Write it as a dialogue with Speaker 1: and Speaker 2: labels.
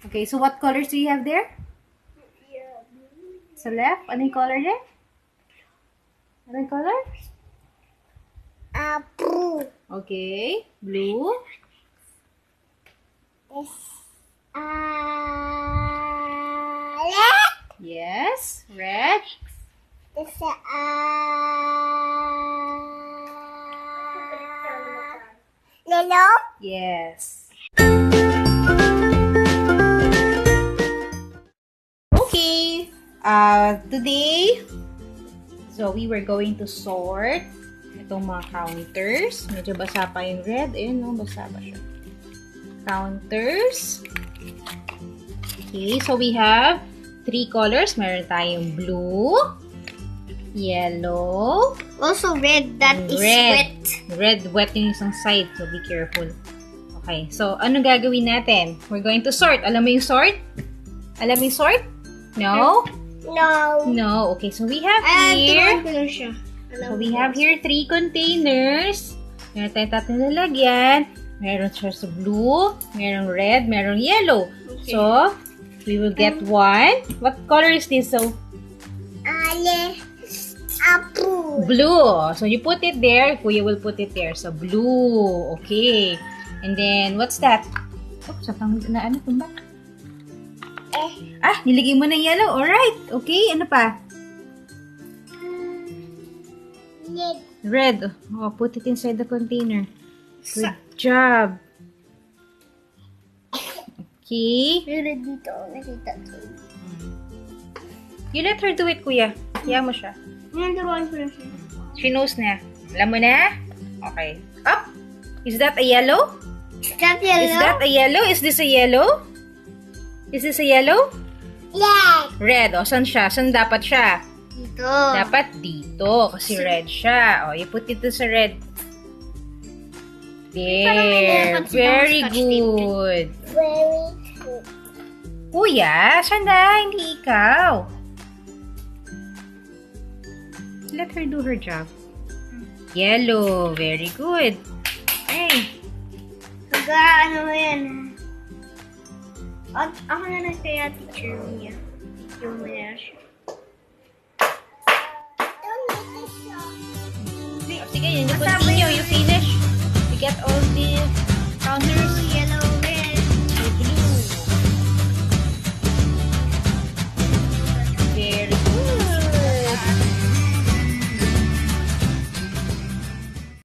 Speaker 1: Okay, so what colors do you have there? Sa left, anong color there? Anong color?
Speaker 2: Blue.
Speaker 1: Okay, blue.
Speaker 2: This, red.
Speaker 1: Yes, red.
Speaker 2: This, yellow.
Speaker 1: Yes. Okay, today, so we were going to sort itong mga counters. Medyo basa pa yung red. Ayun, no? Basa pa siya. Counters. Okay, so we have 3 colors. Meron tayong blue, yellow,
Speaker 2: Also red. That is
Speaker 1: red.
Speaker 2: wet.
Speaker 1: Red, wet yung isang side. So, be careful. Okay, so ano gagawin natin? We're going to sort. Alam mo yung sort? Alam mo yung sort? No?
Speaker 2: No.
Speaker 1: No. Okay, so we have here,
Speaker 2: So
Speaker 1: we have here 3 containers. Meron tayong tatlong lalagyan. Meron siya sa blue, meron red, meron yellow.
Speaker 2: Okay.
Speaker 1: So, we will get one. What color is this? So,
Speaker 2: Apple.
Speaker 1: blue. So, you put it there. Kuya will put it there. So, blue. Okay. And then, what's that? Oh, sa pang na ano tumba? Ah, niligay mo na yellow. Alright. Okay, ano pa?
Speaker 2: Red.
Speaker 1: Red. Oh, put it inside the container. Good job. Okay.
Speaker 2: Red dito. Nakita ko.
Speaker 1: You let her do it, kuya. Kaya mo siya.
Speaker 2: Nandaruan ko na siya.
Speaker 1: She knows na. Alam mo na? Okay. Up. Is that a yellow?
Speaker 2: Is that yellow?
Speaker 1: Is that a yellow? Is this a yellow? Is this a yellow?
Speaker 2: Red.
Speaker 1: Red. O, saan siya? Saan dapat siya?
Speaker 2: Dito.
Speaker 1: Dapat dito. Kasi red siya. O, you put it sa red. There. Very good.
Speaker 2: Very good.
Speaker 1: Kuya, siya na. Hindi ikaw. Let her do her job. Yellow. Very good. Hey.
Speaker 2: Ano yan? Ako na lang kaya teacher niya. Yung maya siya.
Speaker 1: Sige, yun yung